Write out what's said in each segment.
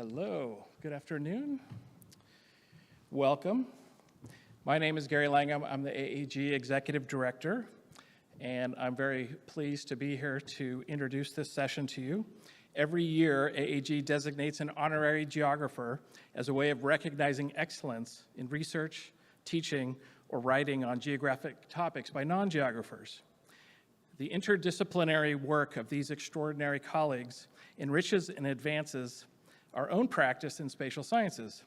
Hello, good afternoon. Welcome. My name is Gary Langham. I'm the AAG Executive Director, and I'm very pleased to be here to introduce this session to you. Every year, AAG designates an honorary geographer as a way of recognizing excellence in research, teaching, or writing on geographic topics by non-geographers. The interdisciplinary work of these extraordinary colleagues enriches and advances our own practice in spatial sciences.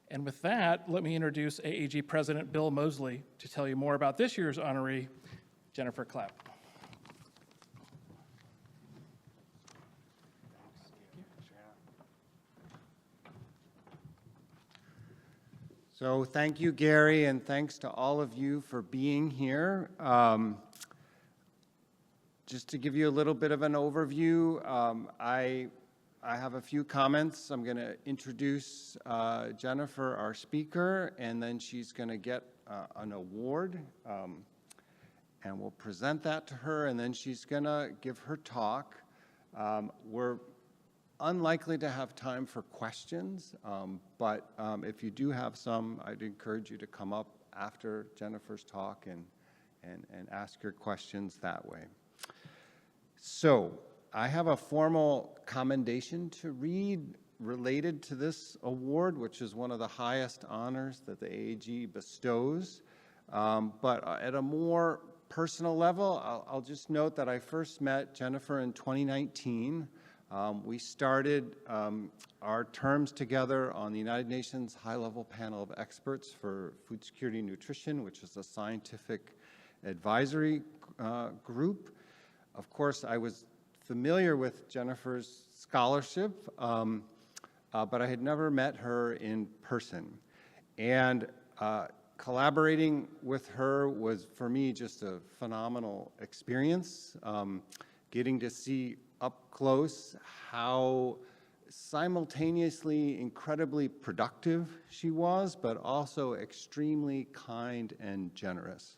And with that, let me introduce AAG President Bill Mosley to tell you more about this year's honoree, Jennifer Clapp. So thank you, Gary, and thanks to all of you for being here. Just to give you a little bit of an overview, I have a few comments. I'm going to introduce Jennifer, our speaker, and then she's going to get an award, and we'll present that to her, and then she's going to give her talk. We're unlikely to have time for questions, but if you do have some, I'd encourage you to come up after Jennifer's talk and ask your questions that way. So I have a formal commendation to read related to this award, which is one of the highest honors that the AAG bestows. But at a more personal level, I'll just note that I first met Jennifer in 2019. We started our terms together on the United Nations High-Level Panel of Experts for Food Security and Nutrition, which is a scientific advisory group. Of course, I was familiar with Jennifer's scholarship, but I had never met her in person. And collaborating with her was, for me, just a phenomenal experience, getting to see up close how simultaneously incredibly productive she was, but also extremely kind and generous.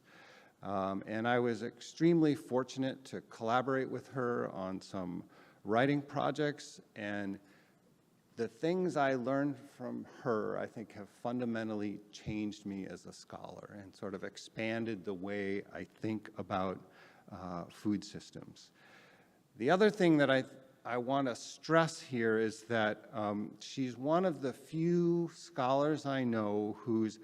And I was extremely fortunate to collaborate with her on some writing projects, and the things I learned from her, I think, have fundamentally changed me as a scholar and sort of expanded the way I think about food systems. The other thing that I want to stress here is that she's one of the few scholars I know who's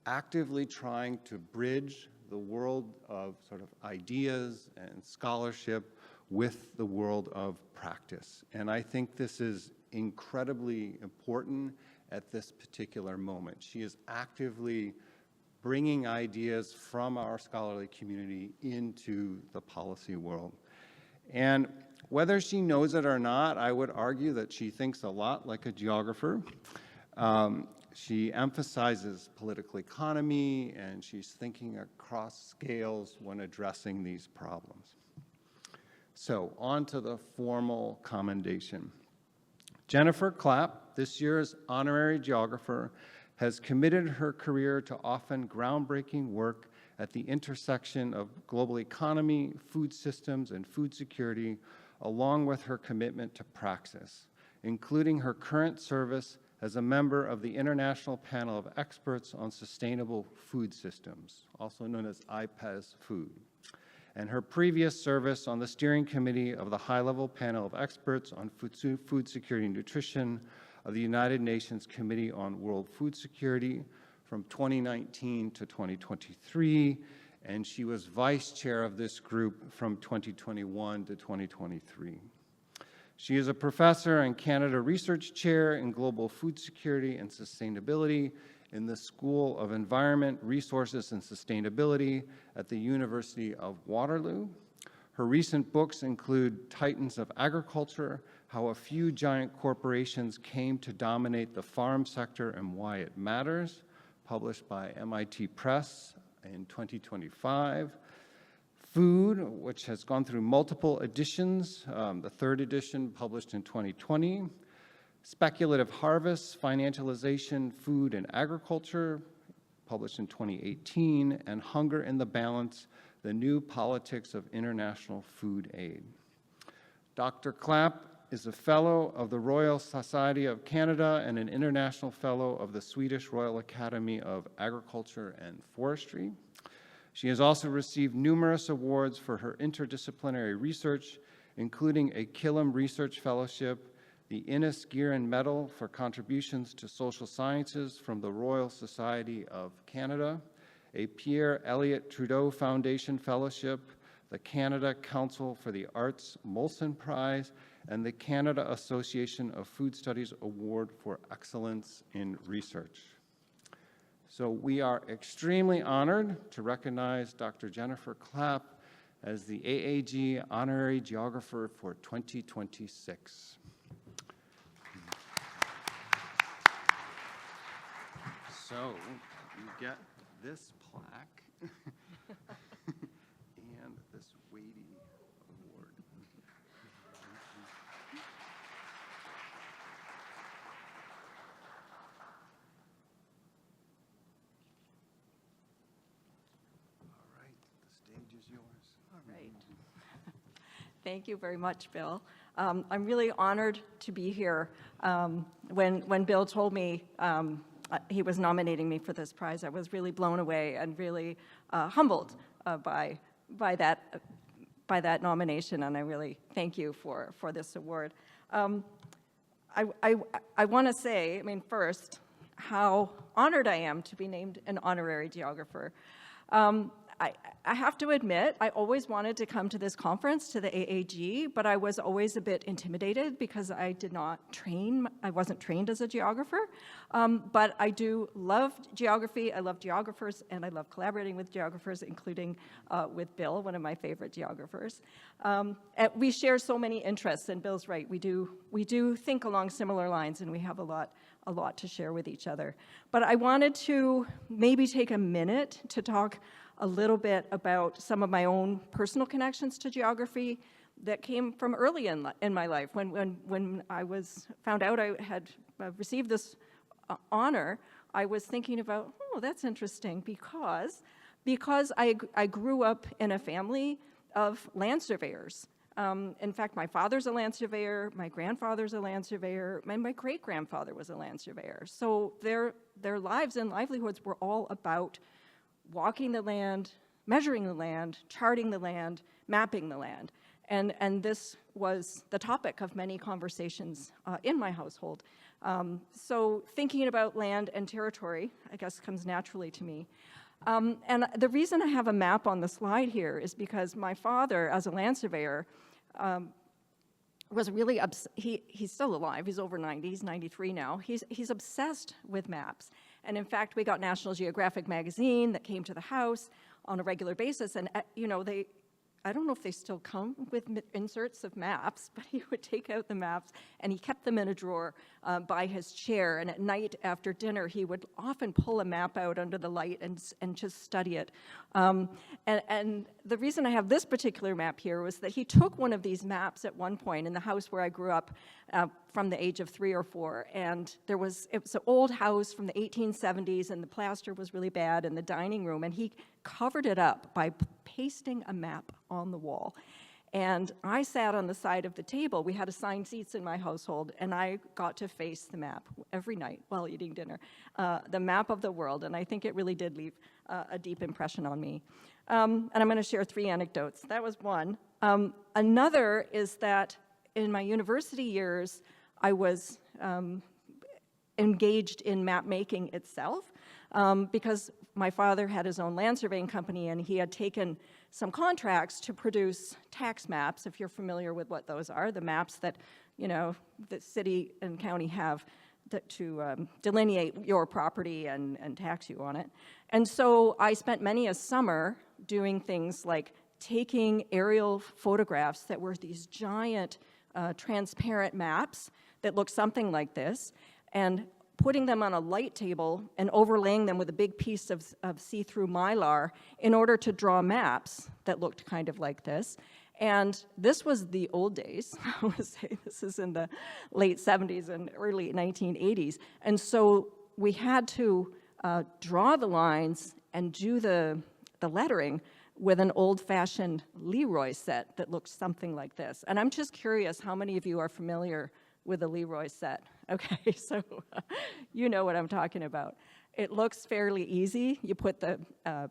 actively trying to bridge the world of sort of ideas and scholarship with the world of practice. And I think this is incredibly important at this particular moment. She is actively bringing ideas from our scholarly community into the policy world. And whether she knows it or not, I would argue that she thinks a lot like a geographer. She emphasizes political economy, and she's thinking across scales when addressing these problems. So, on to the formal commendation. Jennifer Clapp, this year's honorary geographer, has committed her career to often groundbreaking work at the intersection of global economy, food systems, and food security, along with her commitment to praxis, including her current service as a member of the International Panel of Experts on Sustainable Food Systems, also known as IPES Food, and her previous service on the steering committee of the High-Level Panel of Experts on Food Security and Nutrition of the United Nations Committee on World Food Security from 2019 to 2023, and she was vice chair of this group from 2021 to 2023. She is a professor and Canada Research Chair in Global Food Security and Sustainability in the School of Environment, Resources, and Sustainability at the University of Waterloo. Her recent books include Titans of Agriculture, How a Few Giant Corporations Came to Dominate the Farm Sector and Why It Matters, published by MIT Press in 2025. Food, which has gone through multiple editions, the third edition published in 2020. Speculative Harvests, Financialization, Food and Agriculture, published in 2018. And Hunger in the Balance, The New Politics of International Food Aid. Dr. Clapp is a Fellow of the Royal Society of Canada and an International Fellow of the Swedish Royal Academy of Agriculture and Forestry. She has also received numerous awards for her interdisciplinary research, including a Killam Research Fellowship, the Innes Guerin Medal for contributions to social sciences from the Royal Society of Canada, a Pierre Elliott Trudeau Foundation Fellowship, the Canada Council for the Arts Molson Prize, and the Canada Association of Food Studies Award for Excellence in Research. So we are extremely honored to recognize Dr. Jennifer Clapp as the AAG Honorary Geographer for 2026. So you get this plaque and this weighty award. All right, the stage is yours. All right. Thank you very much, Bill. I'm really honored to be here. When Bill told me he was nominating me for this prize, I was really blown away and really humbled by that nomination, and I really thank you for this award. I want to say, I mean, first, how honored I am to be named an honorary geographer. I have to admit, I always wanted to come to this conference, to the AAG, but I was always a bit intimidated because I wasn't trained as a geographer. But I do love geography, I love geographers, and I love collaborating with geographers, including with Bill, one of my favorite geographers. We share so many interests, and Bill's right, we do think along similar lines, and we have a lot to share with each other. But I wanted to maybe take a minute to talk a little bit about some of my own personal connections to geography that came from early in my life. When I found out I had received this honor, I was thinking about, oh, that's interesting, because I grew up in a family of land surveyors. In fact, my father's a land surveyor, my grandfather's a land surveyor, and my great-grandfather was a land surveyor. So their lives and livelihoods were all about walking the land, measuring the land, charting the land, mapping the land. And this was the topic of many conversations in my household. So thinking about land and territory, I guess, comes naturally to me. And the reason I have a map on the slide here is because my father, as a land surveyor, was really, he's still alive, he's over 90, he's 93 now. He's obsessed with maps. And in fact, we got National Geographic magazine that came to the house on a regular basis, and you know, I don't know if they still come with inserts of maps, but he would take out the maps and he kept them in a drawer by his chair, and at night after dinner he would often pull a map out under the light and just study it. And the reason I have this particular map here was that he took one of these maps at one point in the house where I grew up from the age of 3 or 4, and it was an old house from the 1870s, and the plaster was really bad in the dining room, and he covered it up by pasting a map on the wall. And I sat on the side of the table. We had assigned seats in my household, and I got to face the map every night while eating dinner, the map of the world, and I think it really did leave a deep impression on me. And I'm going to share 3 anecdotes. That was one. Another is that in my university years, I was engaged in map making itself because my father had his own land surveying company, and he had taken some contracts to produce tax maps, if you're familiar with what those are, the maps that, you know, the city and county have to delineate your property and tax you on it. And so I spent many a summer doing things like taking aerial photographs that were these giant transparent maps that looked something like this, and putting them on a light table and overlaying them with a big piece of see-through mylar in order to draw maps that looked kind of like this. And this was the old days. I would say this is in the late 70s and early 1980s. And so we had to draw the lines and do the lettering with an old-fashioned Leroy set that looks something like this. And I'm just curious how many of you are familiar with a Leroy set. Okay, so you know what I'm talking about. It looks fairly easy. You put the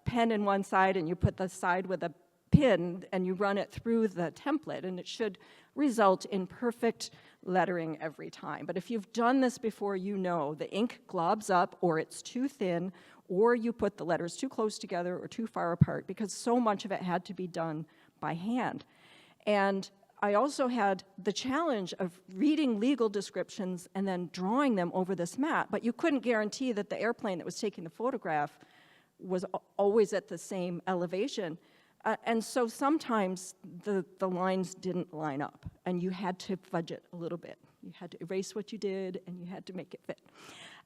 pen in one side and you put the side with a pin and you run it through the template, and it should result in perfect lettering every time. But if you've done this before, you know the ink globs up, or it's too thin, or you put the letters too close together or too far apart, because so much of it had to be done by hand. And I also had the challenge of reading legal descriptions and then drawing them over this map, but you couldn't guarantee that the airplane that was taking the photograph was always at the same elevation. And so sometimes the lines didn't line up, and you had to fudge it a little bit. You had to erase what you did, and you had to make it fit.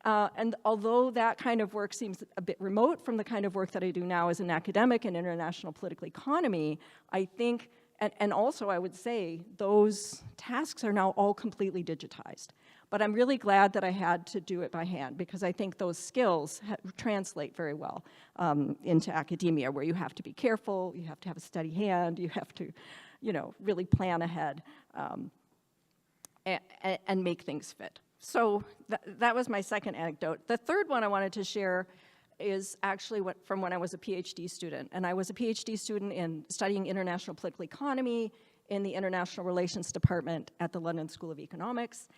And although that kind of work seems a bit remote from the kind of work that I do now as an academic in international political economy, I think, and also I would say, those tasks are now all completely digitized. But I'm really glad that I had to do it by hand, because I think those skills translate very well into academia, where you have to be careful, you have to have a steady hand, you have to, really plan ahead and make things fit. So that was my second anecdote. The third one I wanted to share is actually from when I was a PhD student. And I was a PhD student in studying international political economy in the International Relations Department at the London School of Economics.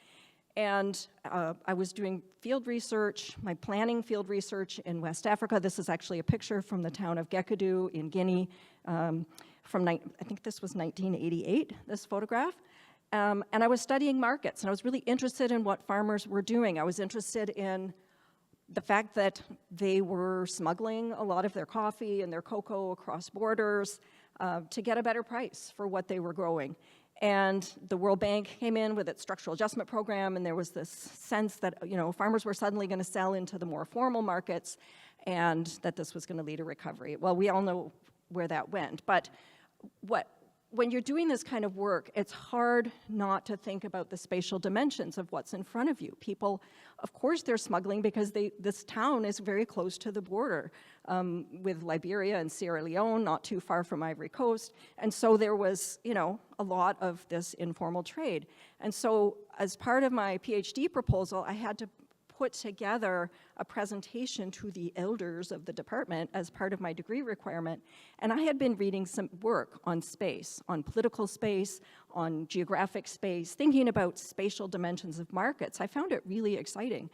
And I was doing field research, my planning field research in West Africa. This is actually a picture from the town of Gekadu in Guinea I think this was 1988, this photograph. And I was studying markets, and I was really interested in what farmers were doing. I was interested in the fact that they were smuggling a lot of their coffee and their cocoa across borders to get a better price for what they were growing. And the World Bank came in with its structural adjustment program, and there was this sense that farmers were suddenly going to sell into the more formal markets, and that this was going to lead to recovery. Well, we all know where that went. But when you're doing this kind of work, it's hard not to think about the spatial dimensions of what's in front of you. People, of course, they're smuggling because this town is very close to the border with Liberia and Sierra Leone, not too far from Ivory Coast. And so there was, a lot of this informal trade. And so as part of my PhD proposal, I had to put together a presentation to the elders of the department as part of my degree requirement. And I had been reading some work on space, on political space, on geographic space, thinking about spatial dimensions of markets. I found it really exciting.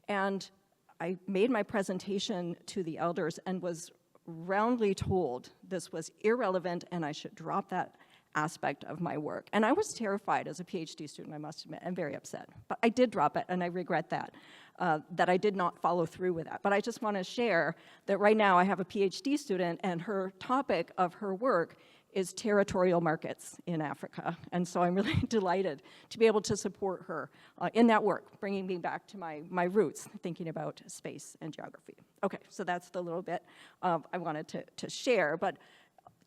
And I made my presentation to the elders and was roundly told this was irrelevant and I should drop that aspect of my work. And I was terrified as a PhD student, I must admit, and very upset. But I did drop it, and I regret that I did not follow through with that. But I just want to share that right now I have a PhD student, and her topic of her work is territorial markets in Africa. And so I'm really delighted to be able to support her in that work, bringing me back to my roots, thinking about space and geography. Okay, so that's the little bit I wanted to share. But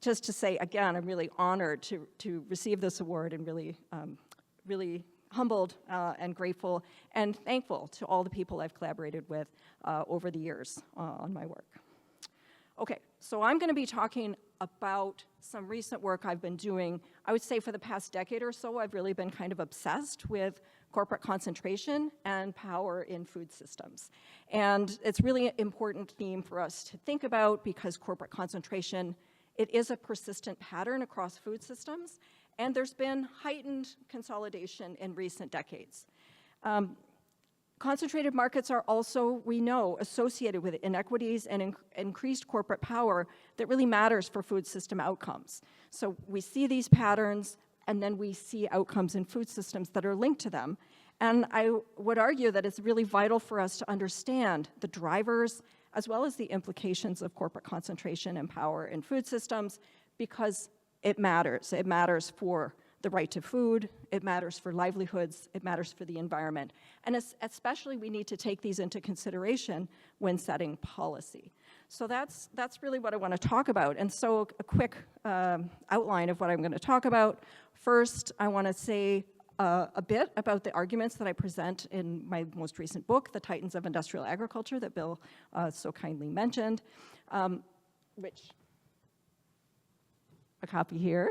just to say, again, I'm really honored to receive this award, and really humbled and grateful and thankful to all the people I've collaborated with over the years on my work. Okay, so I'm going to be talking about some recent work I've been doing. I would say for the past decade or so, I've really been kind of obsessed with corporate concentration and power in food systems. And it's really an important theme for us to think about, because corporate concentration, it is a persistent pattern across food systems, and there's been heightened consolidation in recent decades. Concentrated markets are also, we know, associated with inequities and increased corporate power that really matters for food system outcomes. So we see these patterns, and then we see outcomes in food systems that are linked to them. And I would argue that it's really vital for us to understand the drivers as well as the implications of corporate concentration and power in food systems, because it matters. It matters for the right to food, it matters for livelihoods, it matters for the environment. And especially we need to take these into consideration when setting policy. So that's really what I want to talk about. And so a quick outline of what I'm going to talk about. First, I want to say a bit about the arguments that I present in my most recent book, The Titans of Industrial Agriculture, that Bill so kindly mentioned, which a copy here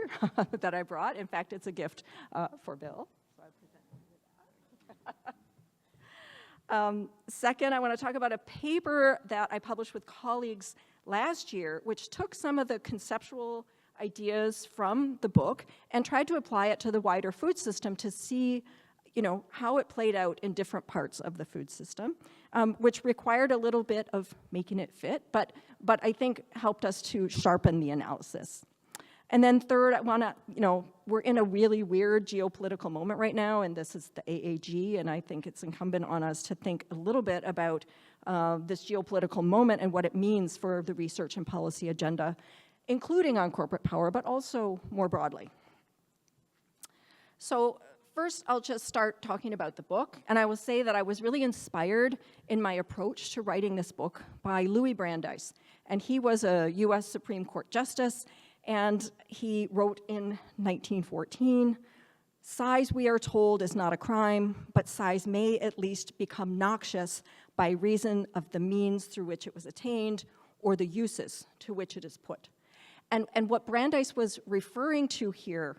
that I brought. In fact, it's a gift for Bill. So I present you that. Second, I want to talk about a paper that I published with colleagues last year, which took some of the conceptual ideas from the book and tried to apply it to the wider food system to see, how it played out in different parts of the food system, which required a little bit of making it fit, but I think helped us to sharpen the analysis. And then third, I want to, we're in a really weird geopolitical moment right now, and this is the AAG, and I think it's incumbent on us to think a little bit about this geopolitical moment and what it means for the research and policy agenda, including on corporate power, but also more broadly. So first, I'll just start talking about the book, and I will say that I was really inspired in my approach to writing this book by Louis Brandeis, and he was a US Supreme Court Justice, and he wrote in 1914, "Size, we are told, is not a crime, but size may at least become noxious by reason of the means through which it was attained or the uses to which it is put." And what Brandeis was referring to here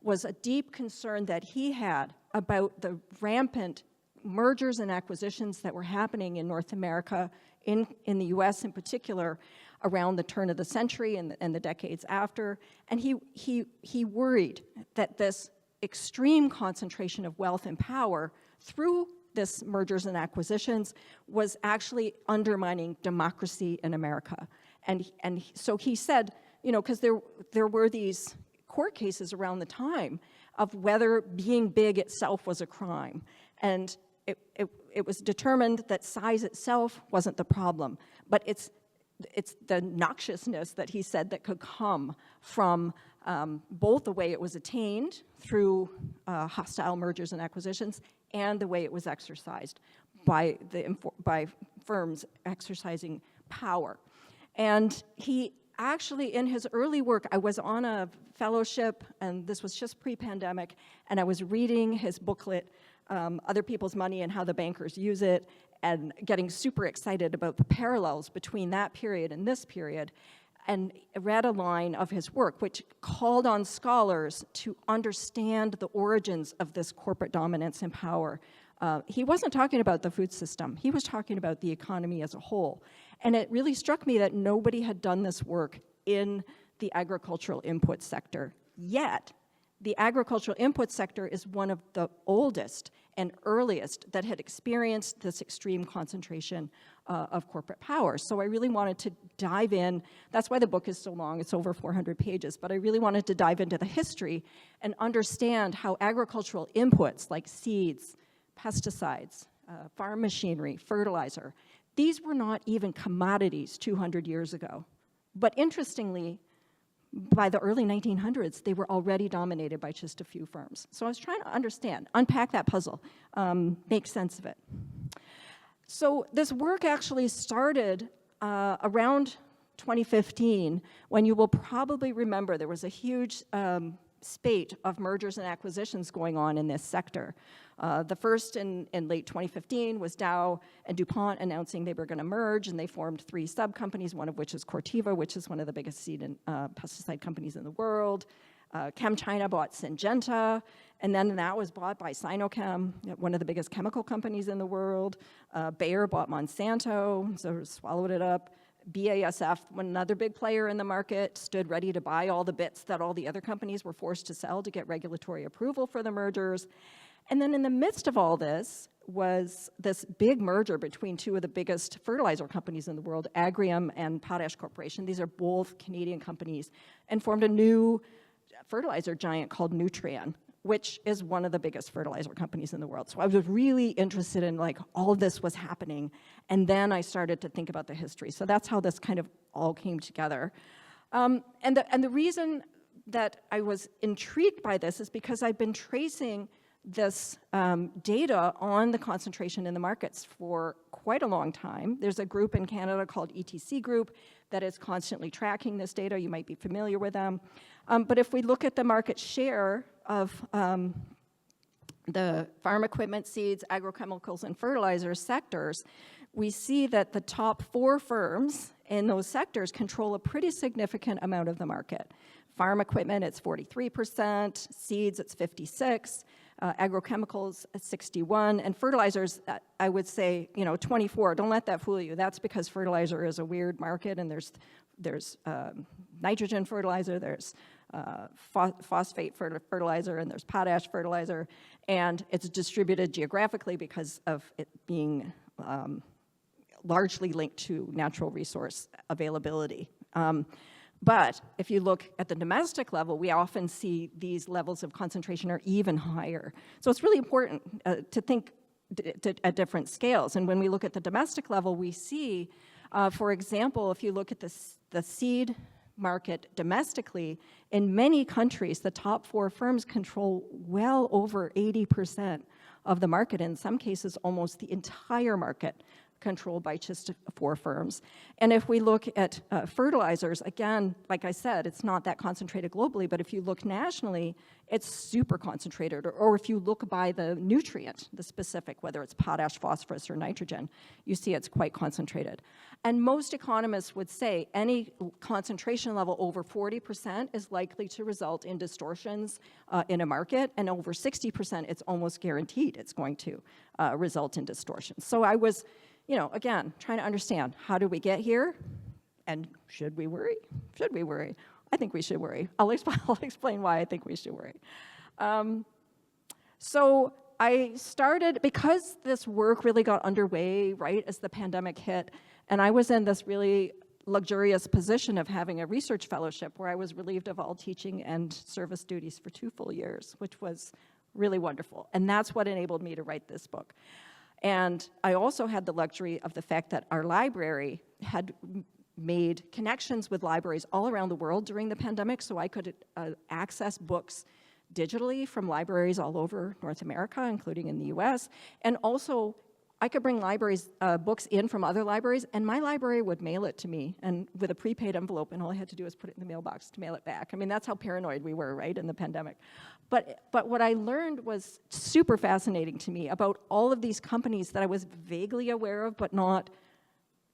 was a deep concern that he had about the rampant mergers and acquisitions that were happening in North America, in the US in particular, around the turn of the century and the decades after. And he worried that this extreme concentration of wealth and power through this mergers and acquisitions was actually undermining democracy in America. And so he said, because there were these court cases around the time of whether being big itself was a crime. And it was determined that size itself wasn't the problem, but it's the noxiousness that he said that could come from both the way it was attained through hostile mergers and acquisitions and the way it was exercised by firms exercising power. And he actually, in his early work, I was on a fellowship, and this was just pre-pandemic, and I was reading his booklet, Other People's Money and How the Bankers Use It, and getting super excited about the parallels between that period and this period, and read a line of his work which called on scholars to understand the origins of this corporate dominance and power. He wasn't talking about the food system. He was talking about the economy as a whole. And it really struck me that nobody had done this work in the agricultural input sector. Yet, the agricultural input sector is one of the oldest and earliest that had experienced this extreme concentration of corporate power. So I really wanted to dive in. That's why the book is so long. It's over 400 pages. But I really wanted to dive into the history and understand how agricultural inputs like seeds, pesticides, farm machinery, fertilizer, these were not even commodities 200 years ago. But interestingly, by the early 1900s, they were already dominated by just a few firms. So I was trying to understand, unpack that puzzle, make sense of it. So this work actually started around 2015, when you will probably remember there was a huge spate of mergers and acquisitions going on in this sector. The first in late 2015 was Dow and DuPont announcing they were going to merge, and they formed 3 sub-companies, one of which is Corteva, which is one of the biggest seed and pesticide companies in the world. ChemChina bought Syngenta, and then that was bought by Sinochem, one of the biggest chemical companies in the world. Bayer bought Monsanto, so swallowed it up. BASF, another big player in the market, stood ready to buy all the bits that all the other companies were forced to sell to get regulatory approval for the mergers. And then in the midst of all this was this big merger between 2 of the biggest fertilizer companies in the world, Agrium and Potash Corporation. These are both Canadian companies, and formed a new fertilizer giant called Nutrien, which is one of the biggest fertilizer companies in the world. So I was really interested in all of this was happening, and then I started to think about the history. So that's how this kind of all came together. And the reason that I was intrigued by this is because I've been tracing this data on the concentration in the markets for quite a long time. There's a group in Canada called ETC Group that is constantly tracking this data. You might be familiar with them. But if we look at the market share of the farm equipment, seeds, agrochemicals, and fertilizer sectors, we see that the top 4 firms in those sectors control a pretty significant amount of the market. Farm equipment, it's 43%. Seeds, it's 56%. Agrochemicals, 61%. And fertilizers, I would say, 24%. Don't let that fool you. That's because fertilizer is a weird market, and there's nitrogen fertilizer, there's phosphate fertilizer, and there's potash fertilizer, and it's distributed geographically because of it being largely linked to natural resource availability. But if you look at the domestic level, we often see these levels of concentration are even higher. So it's really important to think at different scales. And when we look at the domestic level, we see, for example, if you look at the seed market domestically, in many countries, the top 4 firms control well over 80% of the market, in some cases almost the entire market controlled by just 4 firms. And if we look at fertilizers, again, like I said, it's not that concentrated globally, but if you look nationally, it's super concentrated. Or if you look by the nutrient, the specific, whether it's potash, phosphorus, or nitrogen, you see it's quite concentrated. And most economists would say any concentration level over 40% is likely to result in distortions in a market, and over 60%, it's almost guaranteed it's going to result in distortions. So I was, again, trying to understand, how did we get here? And should we worry? Should we worry? I think we should worry. I'll explain why I think we should worry. So I started, because this work really got underway right as the pandemic hit, and I was in this really luxurious position of having a research fellowship where I was relieved of all teaching and service duties for 2 full years, which was really wonderful. And that's what enabled me to write this book. And I also had the luxury of the fact that our library had made connections with libraries all around the world during the pandemic, so I could access books digitally from libraries all over North America, including in the US. And also, I could bring books in from other libraries, and my library would mail it to me, and with a prepaid envelope, and all I had to do was put it in the mailbox to mail it back. I mean, that's how paranoid we were, right, in the pandemic. But what I learned was super fascinating to me about all of these companies that I was vaguely aware of, but not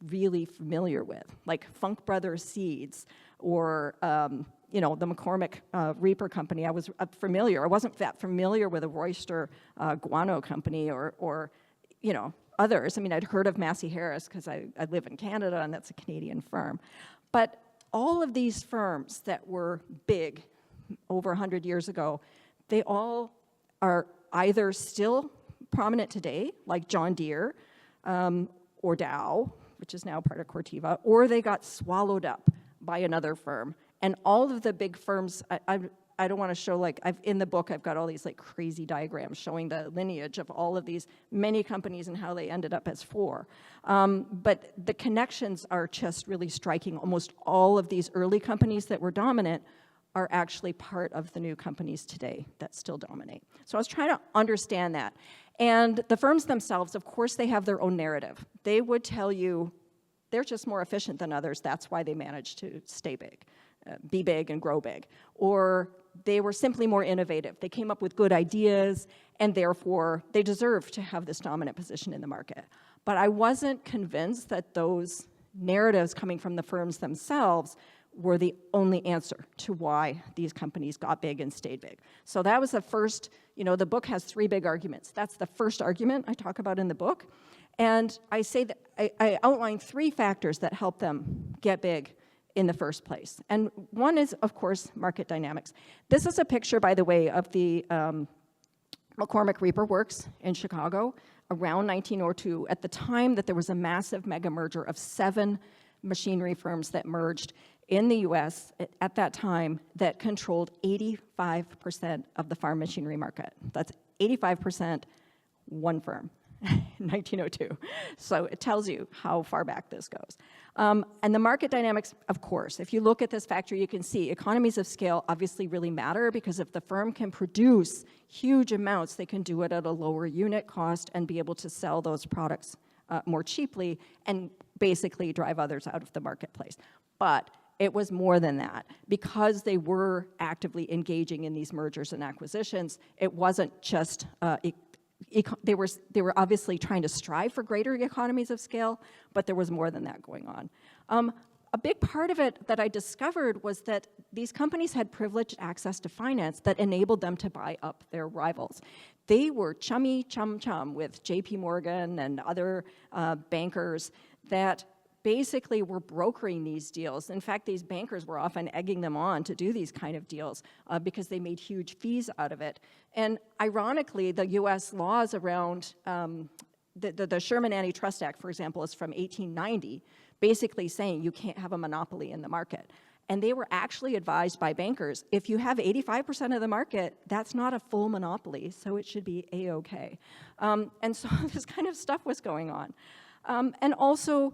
really familiar with, like Funk Brothers Seeds, or the McCormick Reaper Company. I was familiar. I wasn't that familiar with a Royster guano company, or others. I mean, I'd heard of Massey Harris because I live in Canada, and that's a Canadian firm. But all of these firms that were big over 100 years ago, they all are either still prominent today, like John Deere, or Dow, which is now part of Corteva, or they got swallowed up by another firm. And all of the big firms, I don't want to show, in the book, I've got all these crazy diagrams showing the lineage of all of these many companies and how they ended up as 4. But the connections are just really striking. Almost all of these early companies that were dominant are actually part of the new companies today that still dominate. So I was trying to understand that. And the firms themselves, of course, they have their own narrative. They would tell you they're just more efficient than others. That's why they managed to stay big, be big and grow big. Or they were simply more innovative. They came up with good ideas, and therefore they deserve to have this dominant position in the market. But I wasn't convinced that those narratives coming from the firms themselves were the only answer to why these companies got big and stayed big. So that was the first, the book has 3 big arguments. That's the first argument I talk about in the book. And I say that I outline 3 factors that help them get big in the first place. And one is, of course, market dynamics. This is a picture, by the way, of the McCormick Reaper Works in Chicago around 1902, at the time that there was a massive mega merger of 7 machinery firms that merged in the US at that time that controlled 85% of the farm machinery market. That's 85%, one firm. 1902. So it tells you how far back this goes. And the market dynamics, of course, if you look at this factory, you can see economies of scale obviously really matter, because if the firm can produce huge amounts, they can do it at a lower unit cost and be able to sell those products more cheaply and basically drive others out of the marketplace. But it was more than that. Because they were actively engaging in these mergers and acquisitions, it wasn't just they were obviously trying to strive for greater economies of scale, but there was more than that going on. a big part of it that I discovered was that these companies had privileged access to finance that enabled them to buy up their rivals. They were chum with JP Morgan and other bankers that basically were brokering these deals. In fact, these bankers were often egging them on to do these kind of deals because they made huge fees out of it. And ironically, the US laws around the Sherman Antitrust Act, for example, is from 1890, basically saying you can't have a monopoly in the market. And they were actually advised by bankers, if you have 85% of the market, that's not a full monopoly, so it should be A-OK. And so this kind of stuff was going on. And also,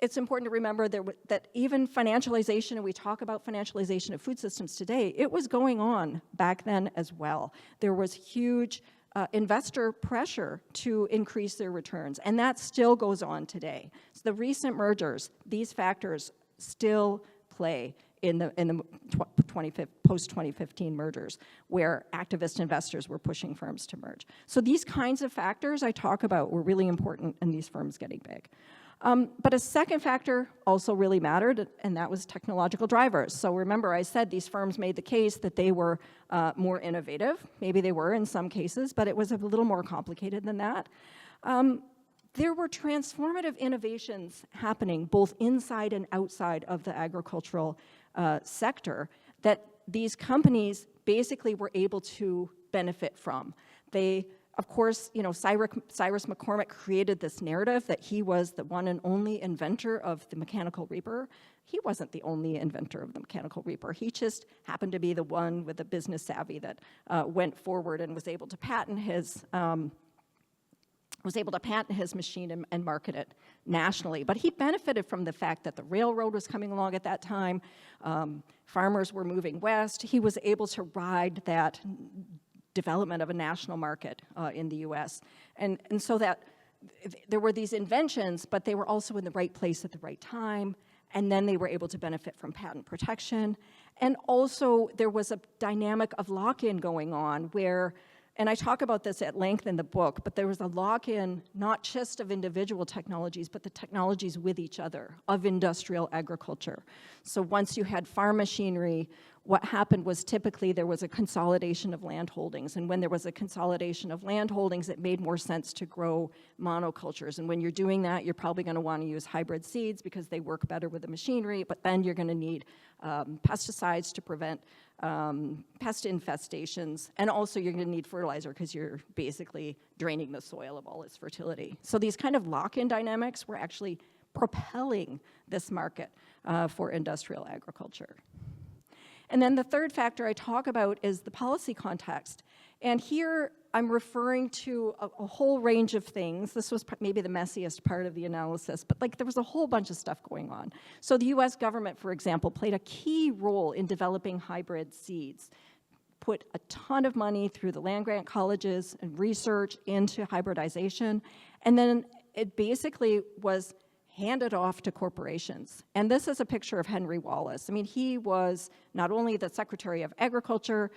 it's important to remember that even financialization, and we talk about financialization of food systems today, it was going on back then as well. There was huge investor pressure to increase their returns, and that still goes on today. So the recent mergers, these factors still play in the post-2015 mergers, where activist investors were pushing firms to merge. So these kinds of factors I talk about were really important in these firms getting big. But a second factor also really mattered, and that was technological drivers. So remember, I said these firms made the case that they were more innovative. Maybe they were in some cases, but it was a little more complicated than that. There were transformative innovations happening both inside and outside of the agricultural sector that these companies basically were able to benefit from. They, of course, you know, Cyrus McCormick created this narrative that he was the one and only inventor of the mechanical reaper. He wasn't the only inventor of the mechanical reaper. He just happened to be the one with the business savvy that went forward and was able to patent his machine and market it nationally. But he benefited from the fact that the railroad was coming along at that time. Farmers were moving west. He was able to ride that development of a national market in the US. And so that there were these inventions, but they were also in the right place at the right time. And then they were able to benefit from patent protection. And also there was a dynamic of lock-in going on where, and I talk about this at length in the book, but there was a lock-in not just of individual technologies, but the technologies with each other of industrial agriculture. So once you had farm machinery, what happened was typically there was a consolidation of land holdings. And when there was a consolidation of land holdings, it made more sense to grow monocultures. And when you're doing that, you're probably going to want to use hybrid seeds because they work better with the machinery, but then you're going to need pesticides to prevent pest infestations, and also you're going to need fertilizer because you're basically draining the soil of all its fertility. So these kind of lock-in dynamics were actually propelling this market for industrial agriculture. And then the third factor I talk about is the policy context. And here I'm referring to a whole range of things. This was maybe the messiest part of the analysis, but like there was a whole bunch of stuff going on. So the US government, for example, played a key role in developing hybrid seeds, put a ton of money through the land-grant colleges and research into hybridization, and then it basically was handed off to corporations. And this is a picture of Henry Wallace. I mean, he was not only the Secretary of Agriculture,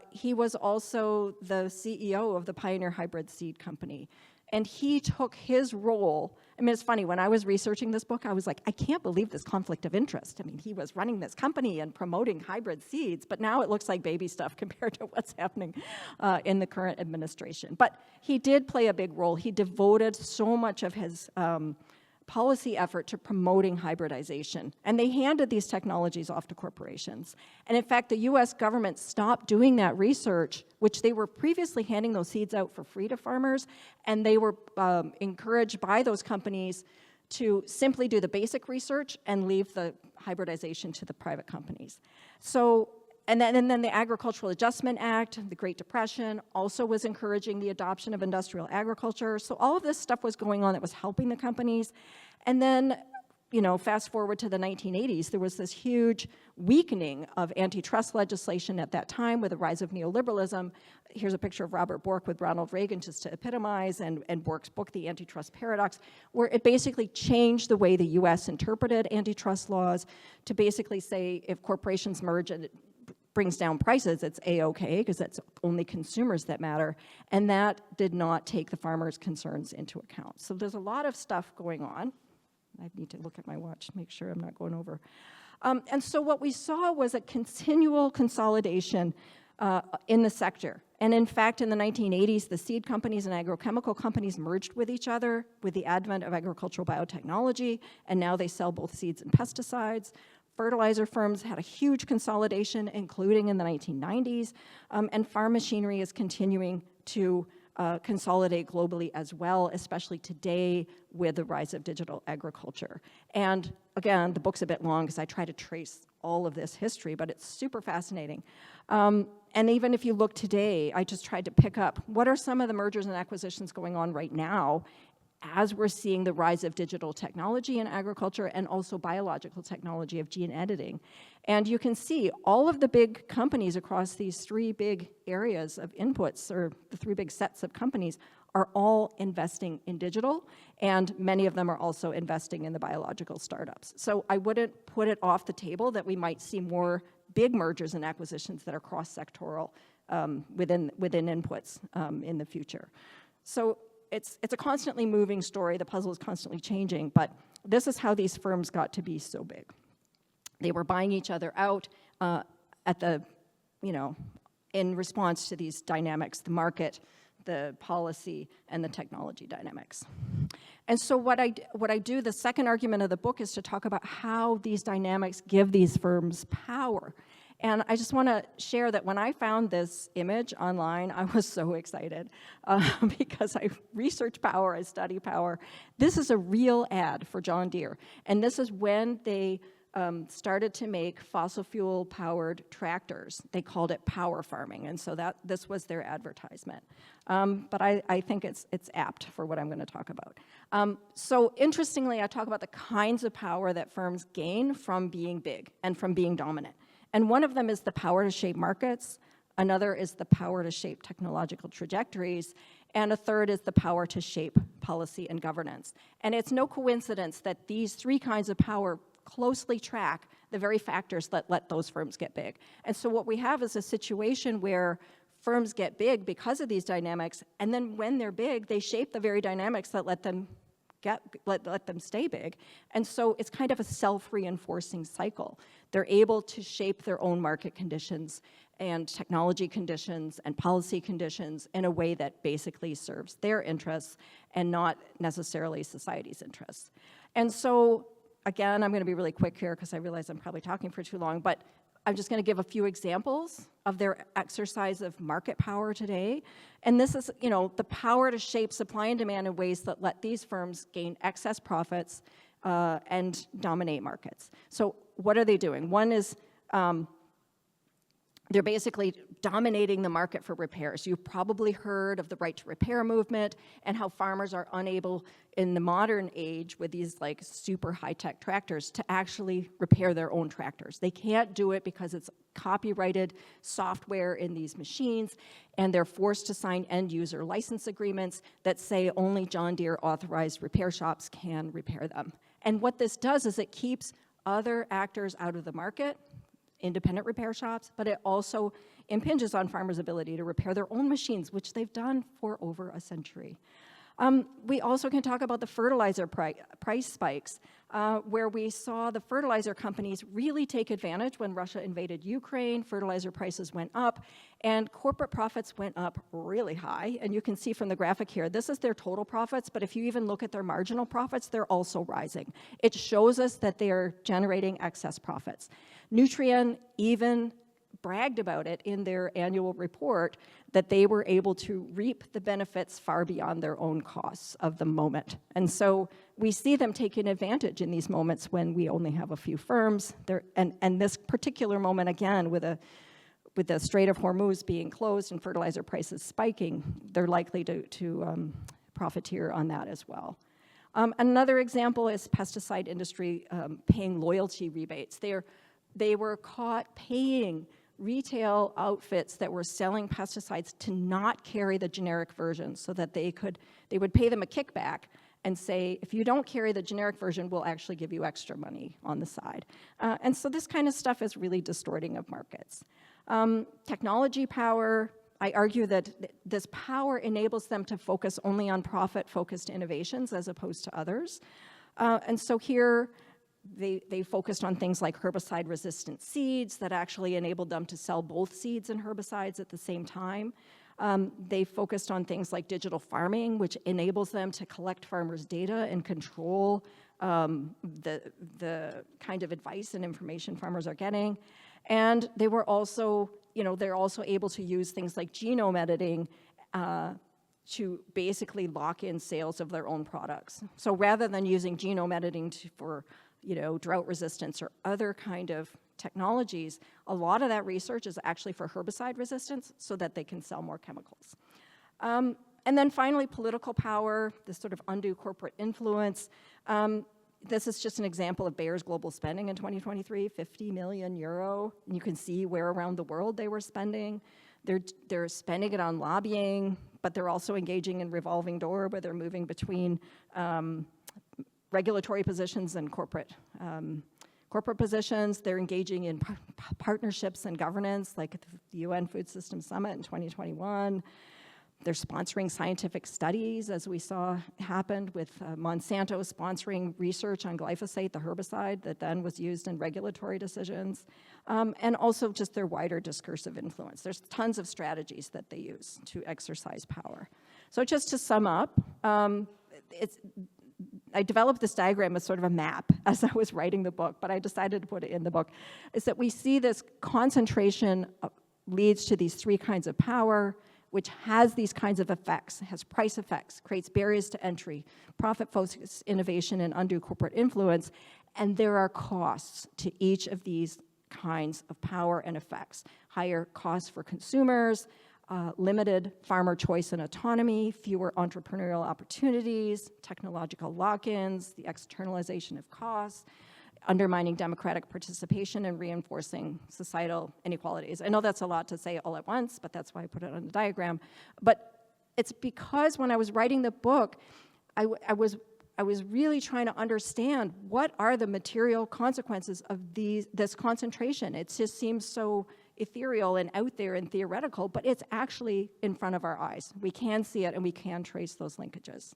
he was also the CEO of the Pioneer Hybrid Seed Company. And he took his role. I mean, it's funny, when I was researching this book, I was like, I can't believe this conflict of interest. I mean, he was running this company and promoting hybrid seeds, but now it looks like baby stuff compared to what's happening in the current administration. But he did play a big role. He devoted so much of his policy effort to promoting hybridization. And they handed these technologies off to corporations. And in fact, the US government stopped doing that research, which they were previously handing those seeds out for free to farmers, and they were encouraged by those companies to simply do the basic research and leave the hybridization to the private companies. So, and then the Agricultural Adjustment Act, the Great Depression, also was encouraging the adoption of industrial agriculture. So all of this stuff was going on that was helping the companies. And then, you know, fast forward to the 1980s, there was this huge weakening of antitrust legislation at that time with the rise of neoliberalism. Here's a picture of Robert Bork with Ronald Reagan just to epitomize, and Bork's book, The Antitrust Paradox, where it basically changed the way the US interpreted antitrust laws to basically say if corporations merge and brings down prices, it's A-OK, because it's only consumers that matter, and that did not take the farmers' concerns into account. So there's a lot of stuff going on. I need to look at my watch, make sure I'm not going over. And so what we saw was a continual consolidation in the sector. And in fact, in the 1980s, the seed companies and agrochemical companies merged with each other with the advent of agricultural biotechnology, and now they sell both seeds and pesticides. Fertilizer firms had a huge consolidation, including in the 1990s, and farm machinery is continuing to consolidate globally as well, especially today with the rise of digital agriculture. And again, the book's a bit long because I try to trace all of this history, but it's super fascinating. And even if you look today, I just tried to pick up what are some of the mergers and acquisitions going on right now as we're seeing the rise of digital technology in agriculture and also biological technology of gene editing. And you can see all of the big companies across these three big areas of inputs, or the three big sets of companies, are all investing in digital, and many of them are also investing in the biological startups. So I wouldn't put it off the table that we might see more big mergers and acquisitions that are cross-sectoral within inputs in the future. So it's a constantly moving story. The puzzle is constantly changing, but this is how these firms got to be so big. They were buying each other out in response to these dynamics, the market, the policy, and the technology dynamics. And so what I do, the second argument of the book, is to talk about how these dynamics give these firms power. And I just want to share that when I found this image online, I was so excited because I research power, I study power. This is a real ad for John Deere. And this is when they started to make fossil fuel powered tractors. They called it power farming. And so this was their advertisement. But I think it's apt for what I'm going to talk about. So interestingly, I talk about the kinds of power that firms gain from being big and from being dominant. And one of them is the power to shape markets, another is the power to shape technological trajectories, and a third is the power to shape policy and governance. And it's no coincidence that these three kinds of power closely track the very factors that let those firms get big. And so what we have is a situation where firms get big because of these dynamics, and then when they're big, they shape the very dynamics that let them stay big. And so it's kind of a self-reinforcing cycle. They're able to shape their own market conditions and technology conditions and policy conditions in a way that basically serves their interests and not necessarily society's interests. And so, again, I'm going to be really quick here because I realize I'm probably talking for too long, but I'm just going to give a few examples of their exercise of market power today. And this is, the power to shape supply and demand in ways that let these firms gain excess profits and dominate markets. So what are they doing? One is they're basically dominating the market for repairs. You've probably heard of the right to repair movement and how farmers are unable in the modern age with these like super high-tech tractors to actually repair their own tractors. They can't do it because it's copyrighted software in these machines, and they're forced to sign end-user license agreements that say only John Deere authorized repair shops can repair them. And what this does is it keeps other actors out of the market, independent repair shops, but it also impinges on farmers' ability to repair their own machines, which they've done for over a century. We also can talk about the fertilizer price spikes, where we saw the fertilizer companies really take advantage when Russia invaded Ukraine. Fertilizer prices went up, and corporate profits went up really high. And you can see from the graphic here, this is their total profits, but if you even look at their marginal profits, they're also rising. It shows us that they are generating excess profits. Nutrien even bragged about it in their annual report that they were able to reap the benefits far beyond their own costs of the moment. And so we see them taking advantage in these moments when we only have a few firms. And this particular moment, again, with the Strait of Hormuz being closed and fertilizer prices spiking, they're likely to profiteer on that as well. Another example is pesticide industry paying loyalty rebates. They were caught paying retail outfits that were selling pesticides to not carry the generic version so that they would pay them a kickback and say, if you don't carry the generic version, we'll actually give you extra money on the side. And so this kind of stuff is really distorting of markets. Technology power, I argue that this power enables them to focus only on profit-focused innovations as opposed to others. And so here, they focused on things like herbicide-resistant seeds that actually enabled them to sell both seeds and herbicides at the same time. They focused on things like digital farming, which enables them to collect farmers' data and control the kind of advice and information farmers are getting. And they were also, they're also able to use things like genome editing to basically lock in sales of their own products. So rather than using genome editing for drought resistance or other kind of technologies, a lot of that research is actually for herbicide resistance so that they can sell more chemicals. And then finally, political power, this sort of undue corporate influence. This is just an example of Bayer's global spending in 2023, 50 million euro. And you can see where around the world they were spending. They're spending it on lobbying, but they're also engaging in revolving door, where they're moving between regulatory positions and corporate positions. They're engaging in partnerships and governance, like at the UN Food Systems Summit in 2021. They're sponsoring scientific studies, as we saw happened with Monsanto sponsoring research on glyphosate, the herbicide that then was used in regulatory decisions, and also just their wider discursive influence. There's tons of strategies that they use to exercise power. So just to sum up, I developed this diagram as sort of a map as I was writing the book, but I decided to put it in the book, is that we see this concentration leads to these three kinds of power, which has these kinds of effects, has price effects, creates barriers to entry, profit-focused innovation, and undue corporate influence, and there are costs to each of these kinds of power and effects. Higher costs for consumers, limited farmer choice and autonomy, fewer entrepreneurial opportunities, technological lock-ins, the externalization of costs, undermining democratic participation and reinforcing societal inequalities. I know that's a lot to say all at once, but that's why I put it on the diagram. But it's because when I was writing the book, I was really trying to understand what are the material consequences of this concentration. It just seems so ethereal and out there and theoretical, but it's actually in front of our eyes. We can see it and we can trace those linkages.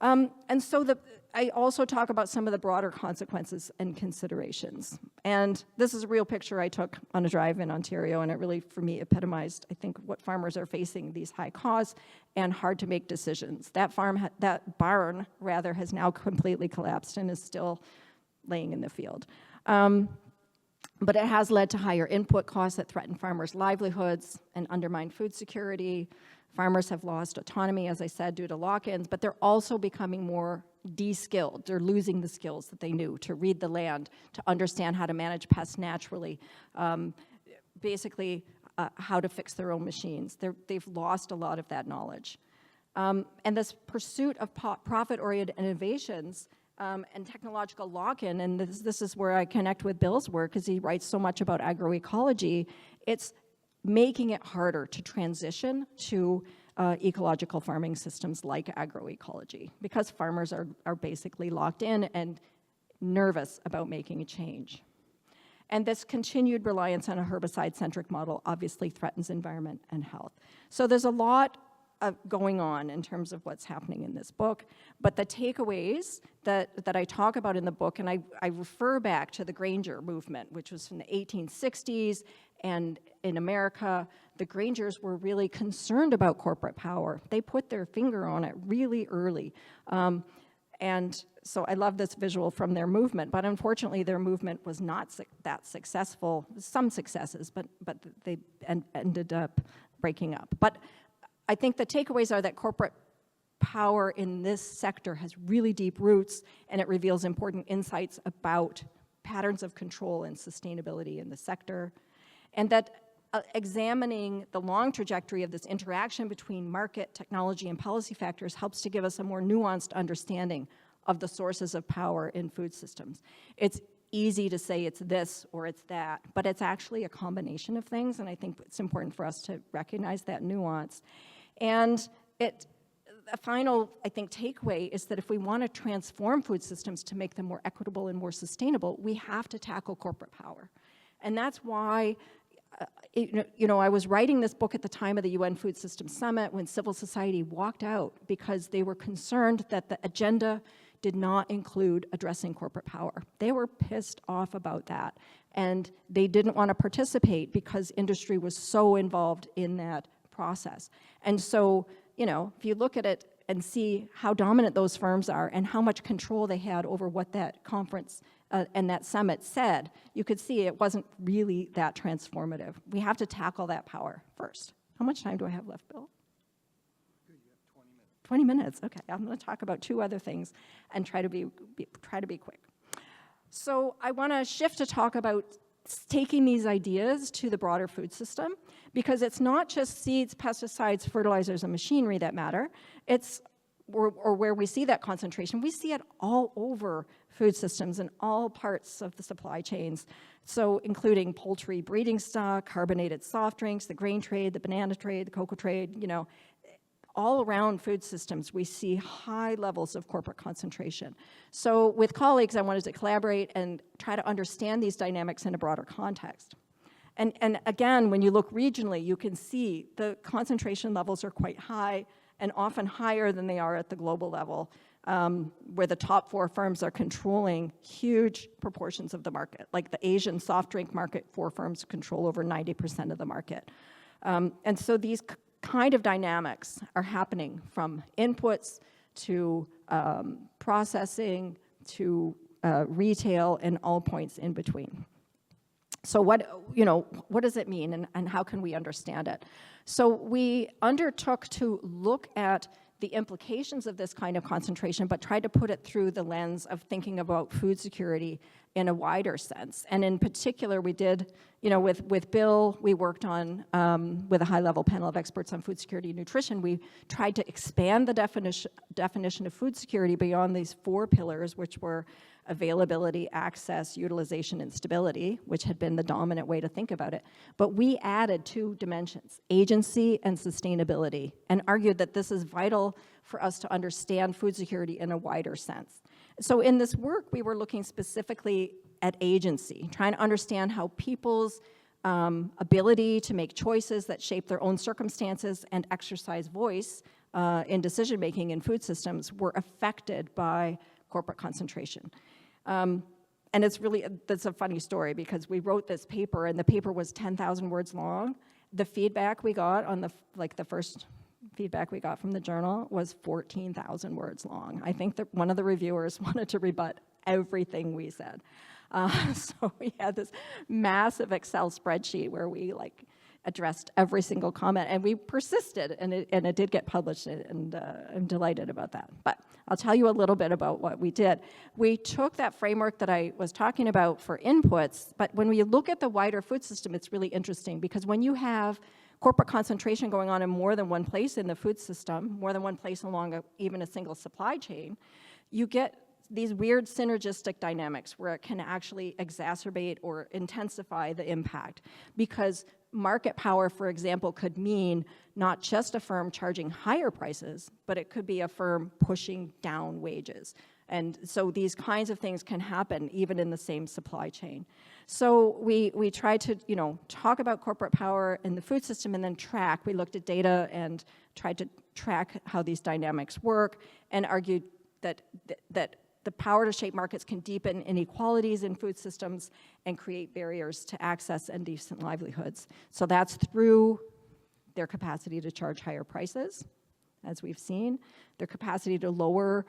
And so I also talk about some of the broader consequences and considerations. And this is a real picture I took on a drive in Ontario, and it really, for me, epitomized, I think, what farmers are facing, these high costs and hard to make decisions. That barn, has now completely collapsed and is still laying in the field. But it has led to higher input costs that threaten farmers' livelihoods and undermine food security. Farmers have lost autonomy, as I said, due to lock-ins, but they're also becoming more de-skilled. They're losing the skills that they knew to read the land, to understand how to manage pests naturally, basically how to fix their own machines. They've lost a lot of that knowledge. And this pursuit of profit-oriented innovations and technological lock-in, and this is where I connect with Bill's work, because he writes so much about agroecology. It's making it harder to transition to ecological farming systems like agroecology, because farmers are basically locked in and nervous about making a change. And this continued reliance on a herbicide-centric model obviously threatens environment and health. So there's a lot going on in terms of what's happening in this book, but the takeaways that I talk about in the book, and I refer back to the Granger movement, which was from the 1860s, and in America, the Grangers were really concerned about corporate power. They put their finger on it really early. And so I love this visual from their movement, but unfortunately their movement was not that successful. Some successes, but they ended up breaking up. But I think the takeaways are that corporate power in this sector has really deep roots, and it reveals important insights about patterns of control and sustainability in the sector, and that examining the long trajectory of this interaction between market, technology, and policy factors helps to give us a more nuanced understanding of the sources of power in food systems. It's easy to say it's this or it's that, but it's actually a combination of things, and I think it's important for us to recognize that nuance. And a final, I think, takeaway is that if we want to transform food systems to make them more equitable and more sustainable, we have to tackle corporate power. And that's why, I was writing this book at the time of the UN Food Systems Summit when civil society walked out because they were concerned that the agenda did not include addressing corporate power. They were pissed off about that, and they didn't want to participate because industry was so involved in that process. And so, you know, if you look at it and see how dominant those firms are and how much control they had over what that conference and that summit said, you could see it wasn't really that transformative. We have to tackle that power first. How much time do I have left, Bill? 20 minutes, okay. I'm going to talk about two other things and try to be quick. So I want to shift to talk about taking these ideas to the broader food system, because it's not just seeds, pesticides, fertilizers, and machinery that matter. It's or where we see that concentration. We see it all over food systems in all parts of the supply chains. So including poultry breeding stock, carbonated soft drinks, the grain trade, the banana trade, the cocoa trade, you know, all around food systems, we see high levels of corporate concentration. So with colleagues, I wanted to collaborate and try to understand these dynamics in a broader context. And again, when you look regionally, you can see the concentration levels are quite high and often higher than they are at the global level, where the top 4 firms are controlling huge proportions of the market. Like the Asian soft drink market, 4 firms control over 90% of the market. And so these kind of dynamics are happening from inputs to processing to retail and all points in between. So what does it mean, and how can we understand it? So we undertook to look at the implications of this kind of concentration, but tried to put it through the lens of thinking about food security in a wider sense. And in particular, we did, with Bill, we worked on, with a high-level panel of experts on food security and nutrition, we tried to expand the definition of food security beyond these 4 pillars, which were availability, access, utilization, and stability, which had been the dominant way to think about it. But we added 2 dimensions, agency and sustainability, and argued that this is vital for us to understand food security in a wider sense. So in this work, we were looking specifically at agency, trying to understand how people's ability to make choices that shape their own circumstances and exercise voice in decision-making in food systems were affected by corporate concentration. And that's a funny story, because we wrote this paper, and the paper was 10,000 words long. The feedback we got on the first feedback we got from the journal was 14,000 words long. I think that one of the reviewers wanted to rebut everything we said. So we had this massive Excel spreadsheet where we addressed every single comment, and we persisted, and it did get published, and I'm delighted about that. But I'll tell you a little bit about what we did. We took that framework that I was talking about for inputs, but when we look at the wider food system, it's really interesting, because when you have corporate concentration going on in more than one place in the food system, more than one place along even a single supply chain, you get these weird synergistic dynamics where it can actually exacerbate or intensify the impact, because market power, for example, could mean not just a firm charging higher prices, but it could be a firm pushing down wages. And so these kinds of things can happen even in the same supply chain. So we tried to, talk about corporate power in the food system and then track. We looked at data and tried to track how these dynamics work, and argued that the power to shape markets can deepen inequalities in food systems and create barriers to access and decent livelihoods. So that's through their capacity to charge higher prices, as we've seen, their capacity to lower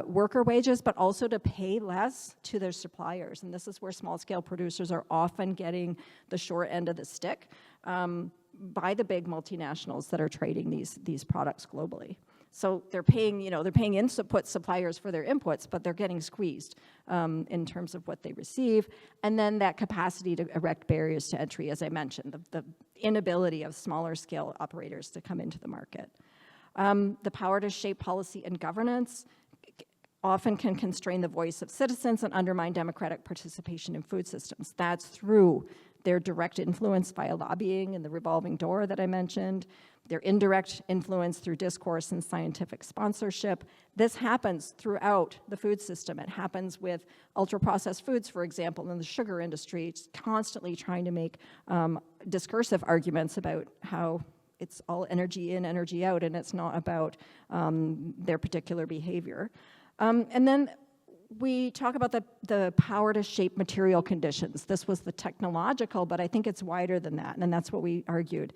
worker wages, but also to pay less to their suppliers. And this is where small-scale producers are often getting the short end of the stick by the big multinationals that are trading these products globally. So they're paying input suppliers for their inputs, but they're getting squeezed in terms of what they receive. And then that capacity to erect barriers to entry, as I mentioned, the inability of smaller scale operators to come into the market. The power to shape policy and governance often can constrain the voice of citizens and undermine democratic participation in food systems. That's through their direct influence via lobbying and the revolving door that I mentioned, their indirect influence through discourse and scientific sponsorship. This happens throughout the food system. It happens with ultra-processed foods, for example, in the sugar industry. It's constantly trying to make discursive arguments about how it's all energy in, energy out, and it's not about their particular behavior. And then we talk about the power to shape material conditions. This was the technological, but I think it's wider than that, and that's what we argued.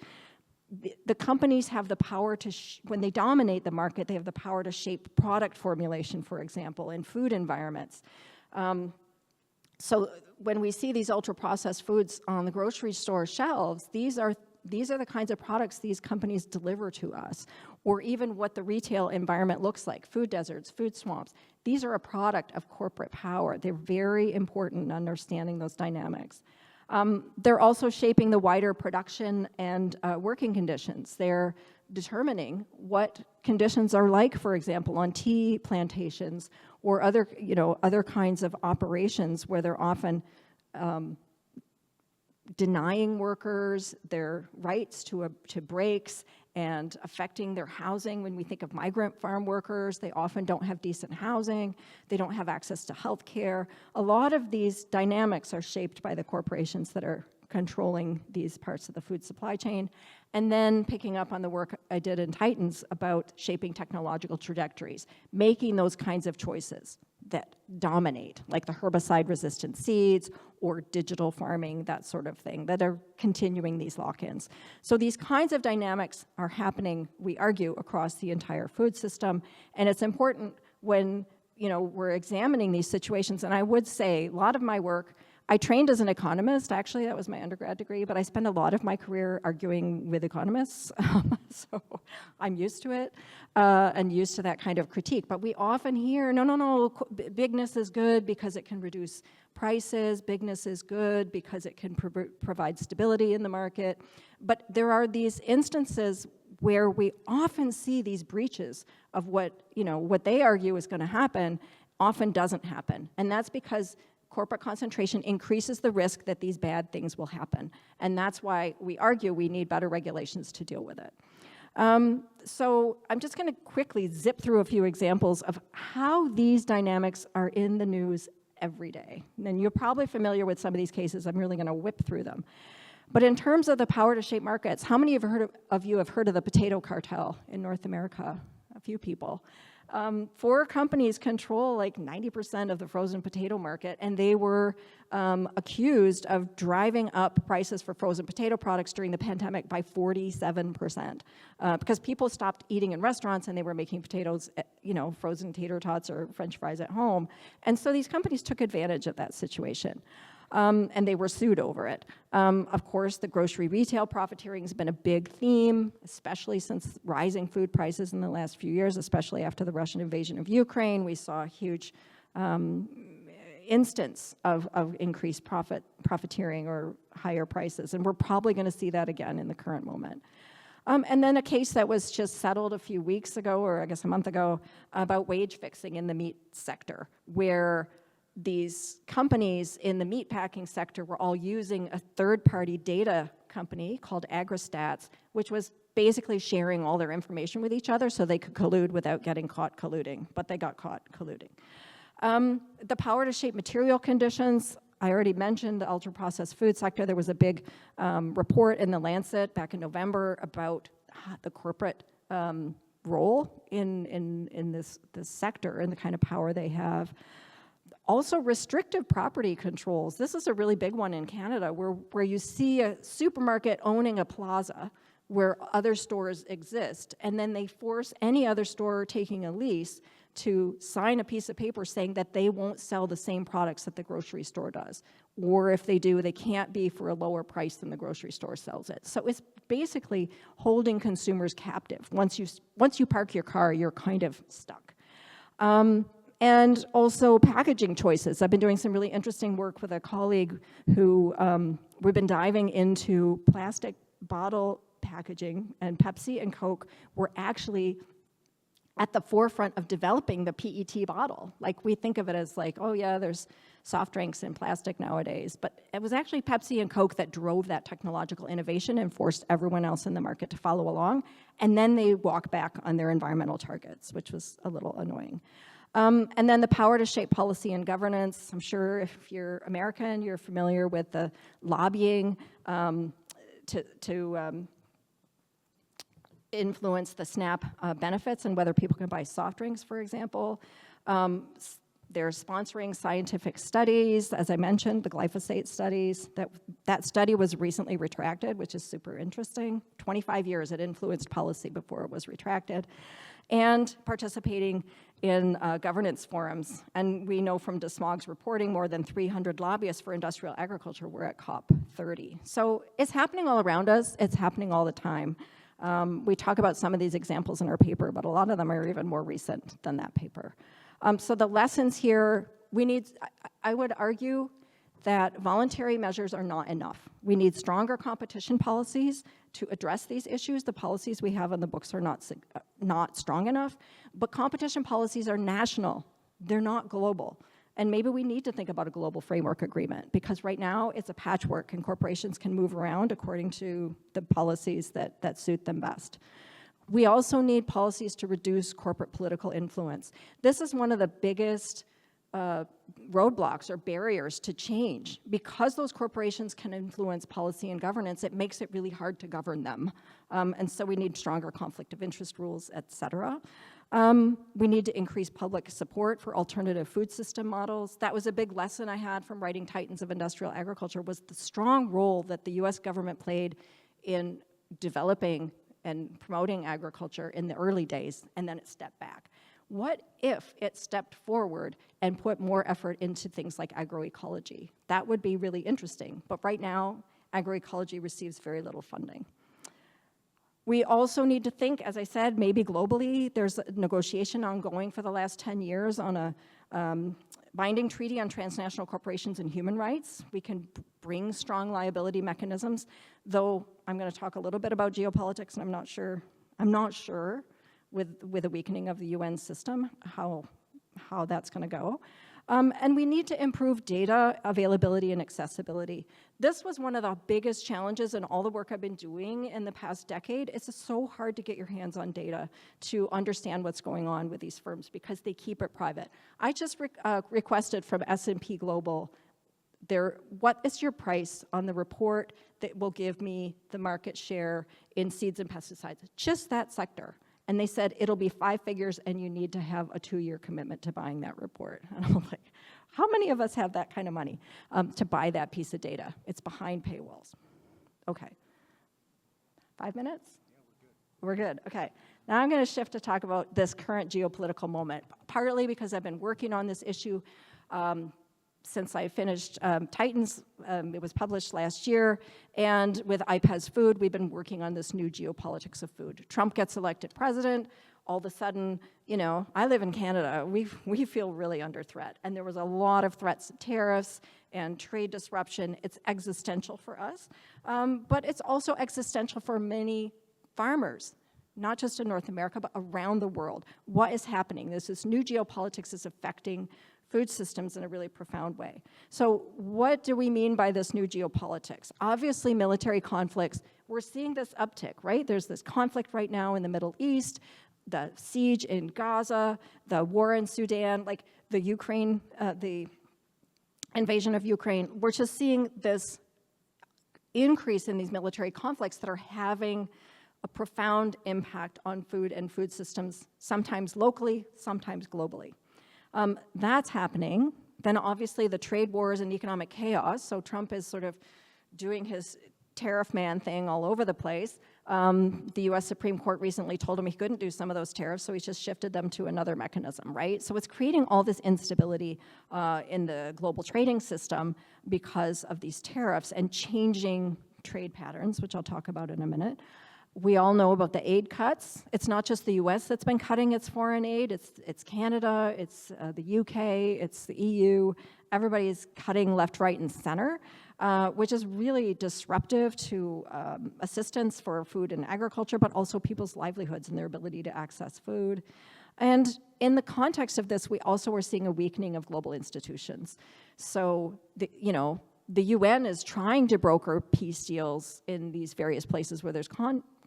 The companies have the power to, when they dominate the market, they have the power to shape product formulation, for example, in food environments. So when we see these ultra-processed foods on the grocery store shelves, these are the kinds of products these companies deliver to us, or even what the retail environment looks like, food deserts, food swamps. These are a product of corporate power. They're very important in understanding those dynamics. They're also shaping the wider production and working conditions. They're determining what conditions are like, for example, on tea plantations or other kinds of operations where they're often denying workers their rights to breaks and affecting their housing. When we think of migrant farm workers, they often don't have decent housing, they don't have access to health care. A lot of these dynamics are shaped by the corporations that are controlling these parts of the food supply chain. And then picking up on the work I did in Titans about shaping technological trajectories, making those kinds of choices that dominate, like the herbicide-resistant seeds or digital farming, that sort of thing, that are continuing these lock-ins. So these kinds of dynamics are happening, we argue, across the entire food system, and it's important when we're examining these situations. And I would say a lot of my work, I trained as an economist, actually, that was my undergrad degree, but I spent a lot of my career arguing with economists, so I'm used to it and used to that kind of critique. But we often hear, no, bigness is good because it can reduce prices, bigness is good because it can provide stability in the market. But there are these instances where we often see these breaches of what they argue is going to happen often doesn't happen. And that's because corporate concentration increases the risk that these bad things will happen. And that's why we argue we need better regulations to deal with it. So I'm just going to quickly zip through a few examples of how these dynamics are in the news every day. And you're probably familiar with some of these cases. I'm really going to whip through them. But in terms of the power to shape markets, how many of you have heard of the potato cartel in North America? A few people. 4 companies control like 90% of the frozen potato market, and they were accused of driving up prices for frozen potato products during the pandemic by 47%, because people stopped eating in restaurants and they were making potatoes, frozen tater tots or French fries at home. And so these companies took advantage of that situation. And they were sued over it. Of course, the grocery retail profiteering has been a big theme, especially since rising food prices in the last few years, especially after the Russian invasion of Ukraine. We saw a huge instance of increased profiteering or higher prices, and we're probably going to see that again in the current moment. And then a case that was just settled a few weeks ago, or I guess a month ago, about wage fixing in the meat sector, where these companies in the meatpacking sector were all using a third-party data company called AgriStats, which was basically sharing all their information with each other so they could collude without getting caught colluding, but they got caught colluding. The power to shape material conditions, I already mentioned the ultra-processed food sector. There was a big report in The Lancet back in November about the corporate role in this sector and the kind of power they have. Also, restrictive property controls. This is a really big one in Canada, where you see a supermarket owning a plaza where other stores exist, and then they force any other store taking a lease to sign a piece of paper saying that they won't sell the same products that the grocery store does. Or if they do, they can't be for a lower price than the grocery store sells it. So it's basically holding consumers captive. Once you park your car, you're kind of stuck. And also packaging choices. I've been doing some really interesting work with a colleague who we've been diving into plastic bottle packaging, and Pepsi and Coke were actually at the forefront of developing the PET bottle. Like, we think of it as like, oh yeah, there's soft drinks in plastic nowadays, but it was actually Pepsi and Coke that drove that technological innovation and forced everyone else in the market to follow along, and then they walk back on their environmental targets, which was a little annoying. And then the power to shape policy and governance. I'm sure if you're American, you're familiar with the lobbying to influence the SNAP benefits and whether people can buy soft drinks, for example. They're sponsoring scientific studies, as I mentioned, the glyphosate studies. That study was recently retracted, which is super interesting. 25 years it influenced policy before it was retracted. And participating in governance forums. And we know from DeSmog's reporting more than 300 lobbyists for industrial agriculture were at COP30. So it's happening all around us. It's happening all the time. We talk about some of these examples in our paper, but a lot of them are even more recent than that paper. So the lessons here, I would argue that voluntary measures are not enough. We need stronger competition policies to address these issues. The policies we have in the books are not strong enough, but competition policies are national. They're not global. And maybe we need to think about a global framework agreement, because right now it's a patchwork and corporations can move around according to the policies that suit them best. We also need policies to reduce corporate political influence. This is one of the biggest roadblocks or barriers to change. Because those corporations can influence policy and governance, it makes it really hard to govern them. And so we need stronger conflict of interest rules, et cetera. We need to increase public support for alternative food system models. That was a big lesson I had from writing Titans of Industrial Agriculture, was the strong role that the US government played in developing and promoting agriculture in the early days, and then it stepped back. What if it stepped forward and put more effort into things like agroecology? That would be really interesting, but right now, agroecology receives very little funding. We also need to think, as I said, maybe globally. There's a negotiation ongoing for the last 10 years on a binding treaty on transnational corporations and human rights. We can bring strong liability mechanisms, though I'm going to talk a little bit about geopolitics, and I'm not sure with a weakening of the UN system how that's going to go. And we need to improve data availability and accessibility. This was one of the biggest challenges in all the work I've been doing in the past decade. It's so hard to get your hands on data to understand what's going on with these firms because they keep it private. I just requested from S&P Global, what is your price on the report that will give me the market share in seeds and pesticides? Just that sector. And they said, it'll be 5 figures and you need to have a 2-year commitment to buying that report. And I'm like, how many of us have that kind of money to buy that piece of data? It's behind paywalls. Okay. 5 minutes? Yeah, we're good. Okay. Now I'm going to shift to talk about this current geopolitical moment, partly because I've been working on this issue since I finished Titans. It was published last year, and with IPES Food, we've been working on this new geopolitics of food. Trump gets elected president, all of a sudden, you know, I live in Canada, we feel really under threat, and there was a lot of threats of tariffs and trade disruption. It's existential for us, but it's also existential for many farmers, not just in North America, but around the world. What is happening? This new geopolitics is affecting food systems in a really profound way. So what do we mean by this new geopolitics? Obviously, military conflicts, we're seeing this uptick, right? There's this conflict right now in the Middle East, the siege in Gaza, the war in Sudan, like the Ukraine, the invasion of Ukraine. We're just seeing this increase in these military conflicts that are having a profound impact on food and food systems, sometimes locally, sometimes globally. That's happening. Then obviously the trade wars and economic chaos, so Trump is sort of doing his tariff man thing all over the place. The US Supreme Court recently told him he couldn't do some of those tariffs, so he's just shifted them to another mechanism, right? So it's creating all this instability in the global trading system because of these tariffs and changing trade patterns, which I'll talk about in a minute. We all know about the aid cuts. It's not just the US that's been cutting its foreign aid, it's Canada, it's the UK, it's the EU. Everybody's cutting left, right, and center, which is really disruptive to assistance for food and agriculture, but also people's livelihoods and their ability to access food. And in the context of this, we also are seeing a weakening of global institutions. So, the UN is trying to broker peace deals in these various places where there's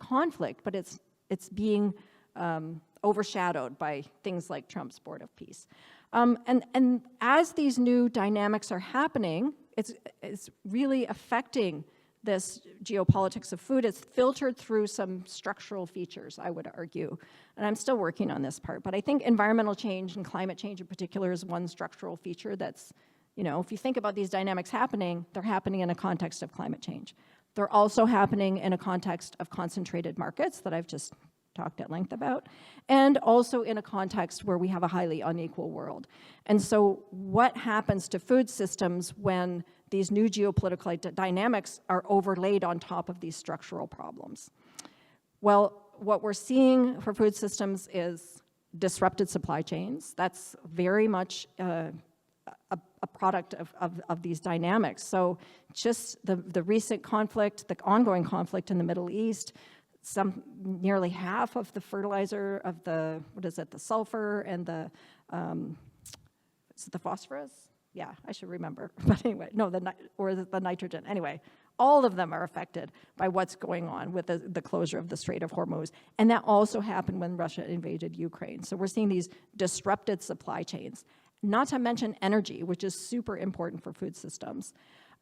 conflict, but it's being overshadowed by things like Trump's Board of Peace. And as these new dynamics are happening, it's really affecting this geopolitics of food is filtered through some structural features, I would argue. And I'm still working on this part, but I think environmental change and climate change in particular is one structural feature that's, you know, if you think about these dynamics happening, they're happening in a context of climate change. They're also happening in a context of concentrated markets that I've just talked at length about, and also in a context where we have a highly unequal world. And so what happens to food systems when these new geopolitical dynamics are overlaid on top of these structural problems? Well, what we're seeing for food systems is disrupted supply chains. That's very much a product of these dynamics. So just the recent conflict, the ongoing conflict in the Middle East, nearly half of the fertilizer of the, the sulfur and the, is it the phosphorus? Yeah, I should remember. But anyway, no, the nitrogen. Anyway, all of them are affected by what's going on with the closure of the Strait of Hormuz. And that also happened when Russia invaded Ukraine. So we're seeing these disrupted supply chains, not to mention energy, which is super important for food systems.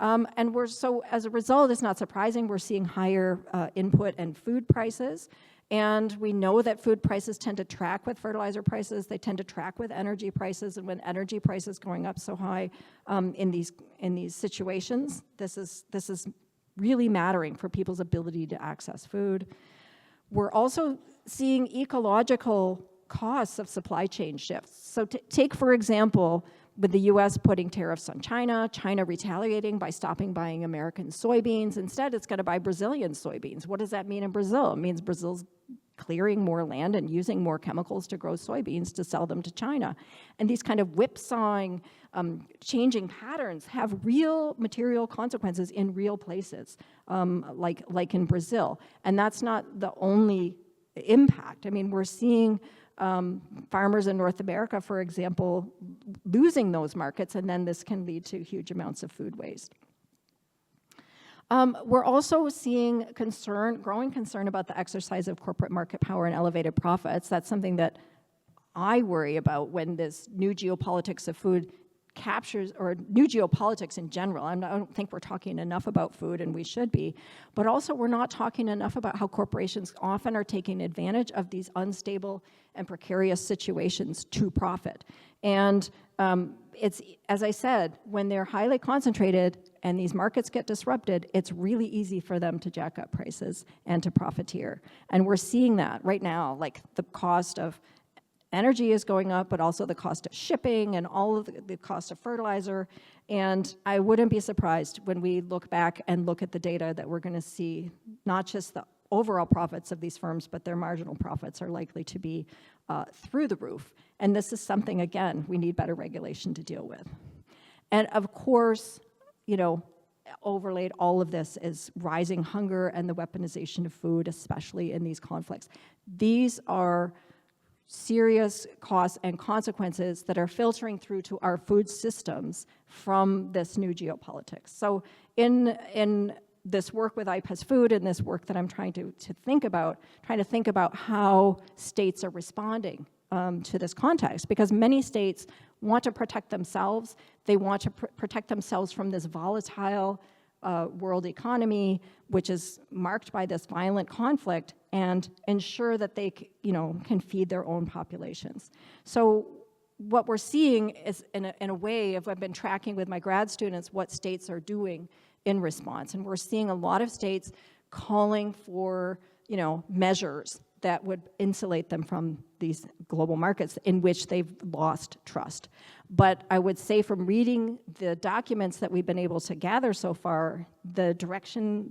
So as a result, it's not surprising we're seeing higher input and food prices. And we know that food prices tend to track with fertilizer prices. They tend to track with energy prices. And when energy prices going up so high in these situations, this is really mattering for people's ability to access food. We're also seeing ecological costs of supply chain shifts. So take, for example, with the US putting tariffs on China, China retaliating by stopping buying American soybeans. Instead, it's going to buy Brazilian soybeans. What does that mean in Brazil? It means Brazil's clearing more land and using more chemicals to grow soybeans to sell them to China. And these kind of whipsawing, changing patterns have real material consequences in real places, like in Brazil. And that's not the only impact. I mean, we're seeing farmers in North America, for example, losing those markets, and then this can lead to huge amounts of food waste. We're also seeing growing concern about the exercise of corporate market power and elevated profits. That's something that I worry about when this new geopolitics of food captures, or new geopolitics in general. I don't think we're talking enough about food, and we should be, but also we're not talking enough about how corporations often are taking advantage of these unstable and precarious situations to profit. And it's, as I said, when they're highly concentrated and these markets get disrupted, it's really easy for them to jack up prices and to profiteer. And we're seeing that right now, like the cost of energy is going up, but also the cost of shipping and all of the cost of fertilizer. And I wouldn't be surprised when we look back and look at the data that we're going to see not just the overall profits of these firms, but their marginal profits are likely to be through the roof. And this is something, again, we need better regulation to deal with. And of course, you know, overlaid all of this is rising hunger and the weaponization of food, especially in these conflicts. These are serious costs and consequences that are filtering through to our food systems from this new geopolitics. So in this work with IPES Food and this work that I'm trying to think about how states are responding to this context, because many states want to protect themselves. They want to protect themselves from this volatile world economy, which is marked by this violent conflict, and ensure that they, can feed their own populations. So what we're seeing is, in a way, I've been tracking with my grad students what states are doing in response, and we're seeing a lot of states calling for, measures that would insulate them from these global markets in which they've lost trust. But I would say from reading the documents that we've been able to gather so far, the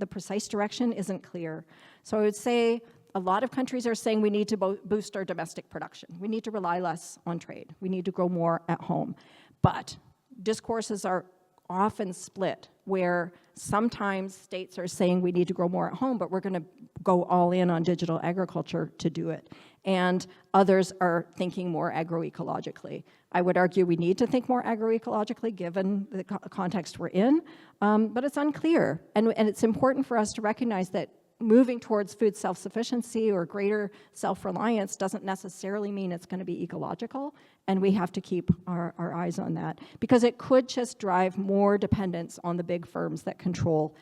precise direction isn't clear. So I would say a lot of countries are saying we need to boost our domestic production. We need to rely less on trade. We need to grow more at home. But discourses are often split, where sometimes states are saying we need to grow more at home, but we're going to go all in on digital agriculture to do it. And others are thinking more agroecologically. I would argue we need to think more agroecologically given the context we're in, but it's unclear. And it's important for us to recognize that moving towards food self-sufficiency or greater self-reliance doesn't necessarily mean it's going to be ecological, and we have to keep our eyes on that, because it could just drive more dependence on the big firms that control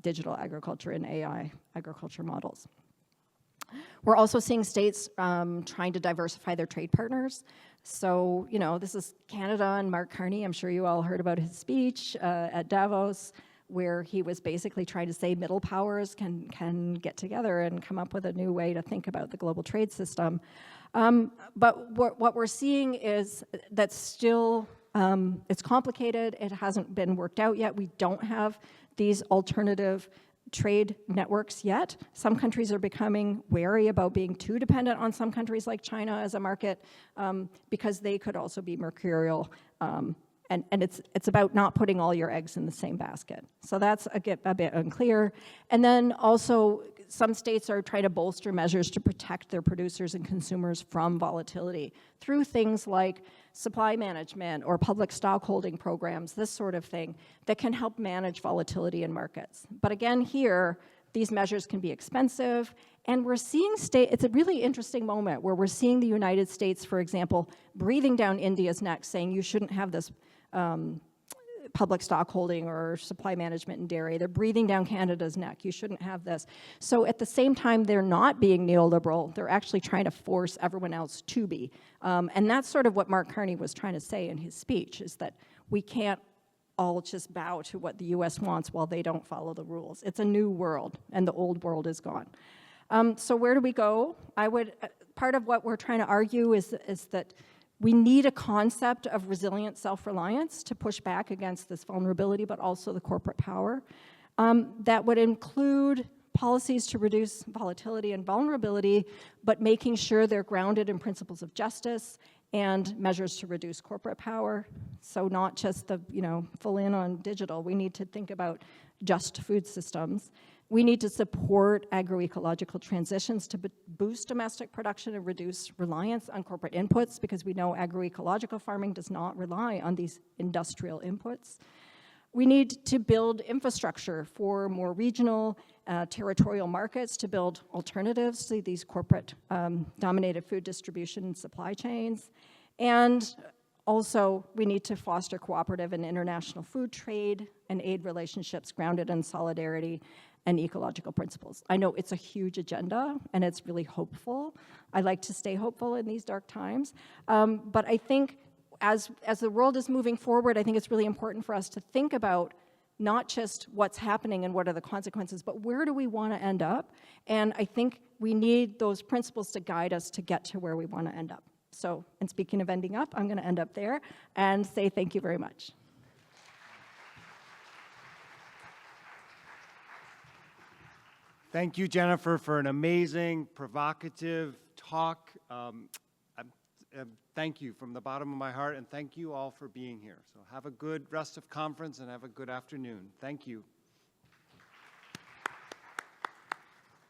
digital agriculture and AI agriculture models. We're also seeing states trying to diversify their trade partners. So, you know, this is Canada and Mark Carney. I'm sure you all heard about his speech at Davos, where he was basically trying to say middle powers can get together and come up with a new way to think about the global trade system. But what we're seeing is that still, it's complicated. It hasn't been worked out yet. We don't have these alternative trade networks yet. Some countries are becoming wary about being too dependent on some countries like China as a market, because they could also be mercurial. And it's about not putting all your eggs in the same basket. So that's a bit unclear. And then also, some states are trying to bolster measures to protect their producers and consumers from volatility through things like supply management or public stockholding programs, this sort of thing, that can help manage volatility in markets. But again, here, these measures can be expensive, and we're seeing it's a really interesting moment where we're seeing the United States, for example, breathing down India's neck, saying you shouldn't have this public stockholding or supply management in dairy. They're breathing down Canada's neck. You shouldn't have this. So at the same time, they're not being neoliberal. They're actually trying to force everyone else to be. And that's sort of what Mark Carney was trying to say in his speech, is that we can't all just bow to what the US wants while they don't follow the rules. It's a new world, and the old world is gone. So where do we go? Part of what we're trying to argue is that we need a concept of resilient self-reliance to push back against this vulnerability, but also the corporate power. That would include policies to reduce volatility and vulnerability, but making sure they're grounded in principles of justice and measures to reduce corporate power. So not just the, full in on digital. We need to think about just food systems. We need to support agroecological transitions to boost domestic production and reduce reliance on corporate inputs, because we know agroecological farming does not rely on these industrial inputs. We need to build infrastructure for more regional, territorial markets to build alternatives to these corporate dominated food distribution and supply chains. And also, we need to foster cooperative and international food trade and aid relationships grounded in solidarity and ecological principles. I know it's a huge agenda, and it's really hopeful. I like to stay hopeful in these dark times. But I think as the world is moving forward, I think it's really important for us to think about not just what's happening and what are the consequences, but where do we want to end up? And I think we need those principles to guide us to get to where we want to end up. So, and speaking of ending up, I'm going to end up there and say thank you very much. Thank you, Jennifer, for an amazing, provocative talk. Thank you from the bottom of my heart, and thank you all for being here. So have a good rest of conference and have a good afternoon. Thank you.